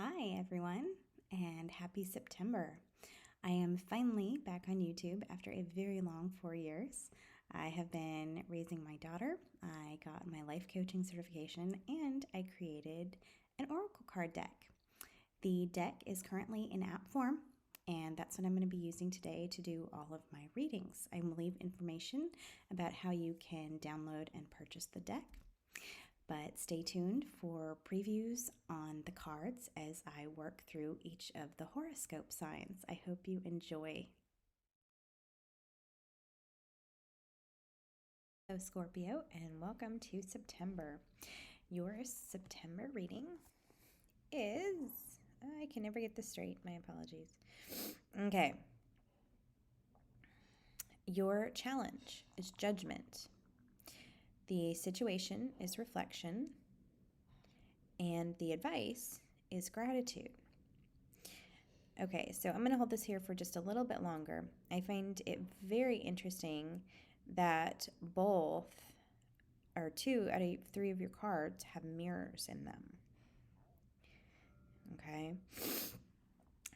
Hi, everyone, and happy September. I am finally back on YouTube after a very long 4 years. I have been raising my daughter, I got my life coaching certification, and I created an oracle card deck. The deck is currently in app form, and that's what I'm going to be using today to do all of my readings. I will leave information about how you can download and purchase the deck. But stay tuned for previews on the cards as I work through each of the horoscope signs. I hope you enjoy. So, Scorpio, and welcome to September. Your September reading is. I can never get this straight. My apologies. Okay. Your challenge is judgment. The situation is reflection. And the advice is gratitude. Okay, so I'm going to hold this here for just a little bit longer. I find it very interesting that both or 2 out of 3 of your cards have mirrors in them. Okay,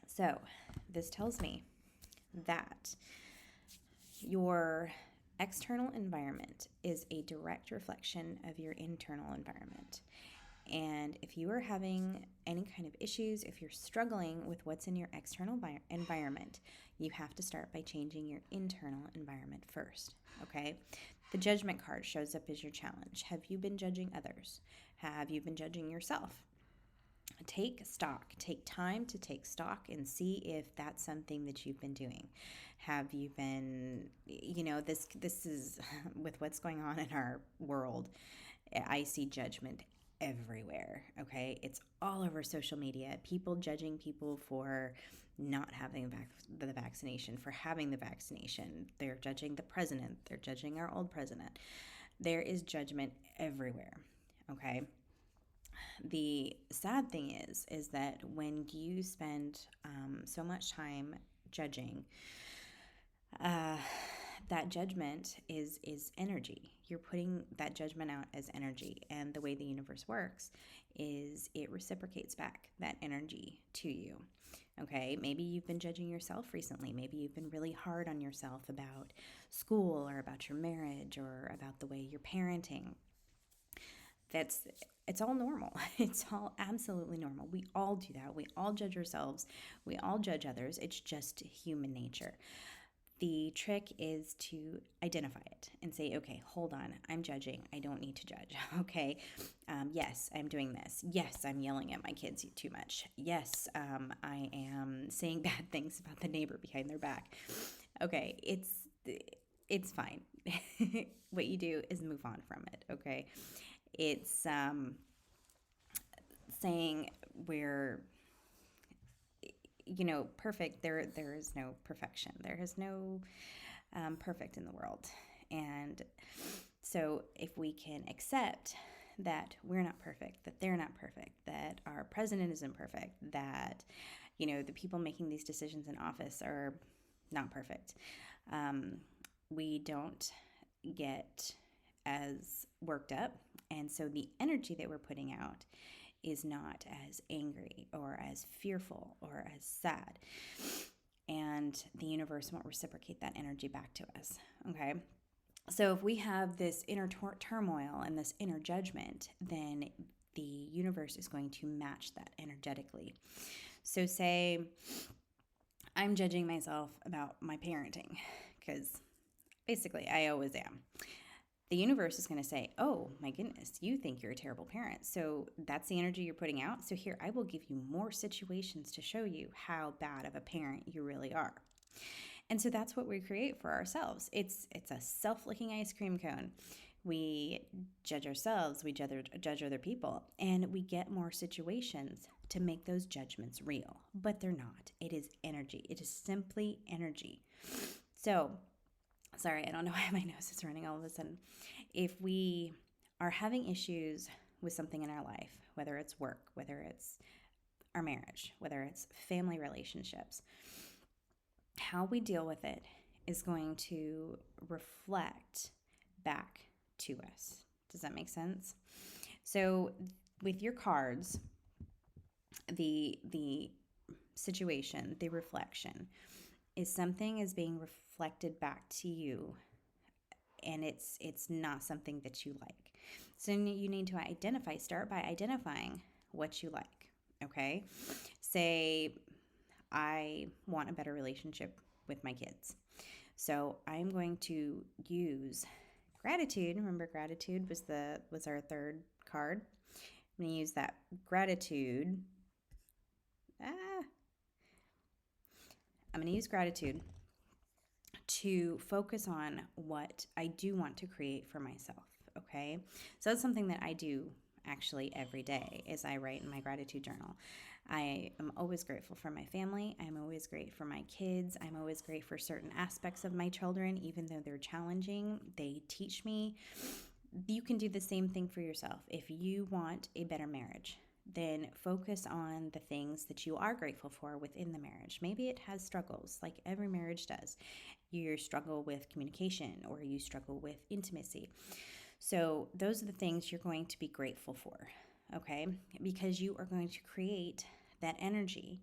so this tells me that your external environment is a direct reflection of your internal environment. And if you are having any kind of issues, if you're struggling with what's in your external environment, you have to start by changing your internal environment first, okay? The judgment card shows up as your challenge. Have you been judging others? Have you been judging yourself? Take stock. Take time to take stock and see if that's something that you've been doing. Have you been, this is with what's going on in our world. I see judgment everywhere, okay? It's all over social media. People judging people for not having the vaccination, for having the vaccination. They're judging the president. They're judging our old president. There is judgment everywhere, okay? The sad thing is that when you spend so much time judging, that judgment is energy. You're putting that judgment out as energy, and the way the universe works is it reciprocates back that energy to you. Okay, maybe you've been judging yourself recently. Maybe you've been really hard on yourself about school or about your marriage or about the way you're parenting. It's all normal. It's all absolutely normal. We all do that. We all judge ourselves. We all judge others. It's just human nature. The trick is to identify it and say, okay, hold on, I'm judging. I don't need to judge. Okay, yes, I'm doing this. Yes, I'm yelling at my kids too much. Yes, I am saying bad things about the neighbor behind their back. Okay, it's fine. What you do is move on from it. Okay, it's saying we're perfect. There is no perfection. There is no perfect in the world. And so if we can accept that we're not perfect, that they're not perfect, that our president isn't perfect, that the people making these decisions in office are not perfect, we don't get as worked up. And so the energy that we're putting out is not as angry or as fearful or as sad. And the universe won't reciprocate that energy back to us, okay? So if we have this inner turmoil and this inner judgment, then the universe is going to match that energetically. So say I'm judging myself about my parenting, because basically I always am. The universe is going to say, oh my goodness, you think you're a terrible parent. So that's the energy you're putting out. So here, I will give you more situations to show you how bad of a parent you really are. And so that's what we create for ourselves. It's a self-licking ice cream cone. We judge ourselves, we judge other people, and we get more situations to make those judgments real. But they're not. It is energy. It is simply energy. So sorry, I don't know why my nose is running all of a sudden. If we are having issues with something in our life, whether it's work, whether it's our marriage, whether it's family relationships, how we deal with it is going to reflect back to us. Does that make sense? So with your cards, the situation, the reflection is something is being reflected back to you, and it's not something that you like. So you need to start by identifying what you like. Okay, say I want a better relationship with my kids, so I'm going to use gratitude. Remember, gratitude was our third card. I'm going to use that gratitude. I'm going to use gratitude to focus on what I do want to create for myself. Okay, so that's something that I do actually every day is I write in my gratitude journal. I am always grateful for my family. I'm always grateful for my kids. I'm always grateful for certain aspects of my children, even though they're challenging. They teach me. You can do the same thing for yourself. If you want a better marriage, then focus on the things that you are grateful for within the marriage. Maybe it has struggles, like every marriage does. You struggle with communication or you struggle with intimacy. So those are the things you're going to be grateful for, okay? Because you are going to create that energy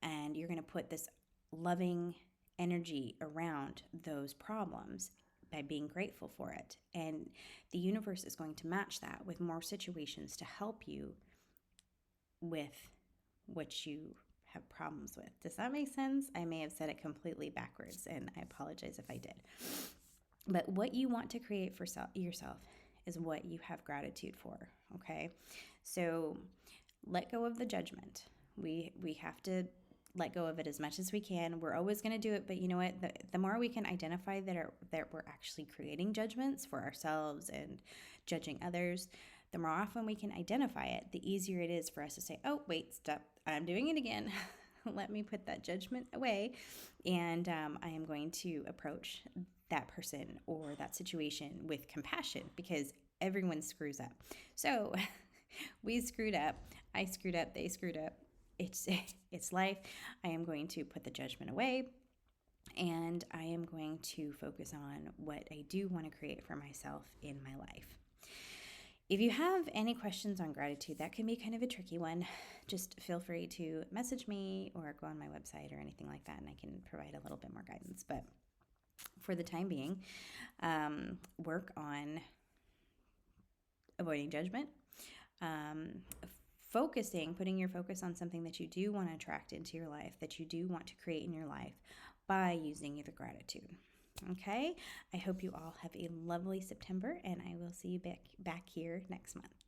and you're going to put this loving energy around those problems by being grateful for it. And the universe is going to match that with more situations to help you with what you have problems with. Does that make sense? I may have said it completely backwards, and I apologize if I did. But what you want to create for yourself is what you have gratitude for, okay? So let go of the judgment. We have to let go of it as much as we can. We're always going to do it, but you know what? The more we can identify that we're actually creating judgments for ourselves and judging others, the more often we can identify it, the easier it is for us to say, oh, wait, stop, I'm doing it again. Let me put that judgment away, and I am going to approach that person or that situation with compassion, because everyone screws up. So we screwed up, I screwed up, they screwed up. It's life. I am going to put the judgment away, and I am going to focus on what I do want to create for myself in my life. If you have any questions on gratitude, that can be kind of a tricky one. Just feel free to message me or go on my website or anything like that, and I can provide a little bit more guidance. But for the time being, work on avoiding judgment, putting your focus on something that you do want to attract into your life, that you do want to create in your life by using the gratitude. Okay, I hope you all have a lovely September, and I will see you back here next month.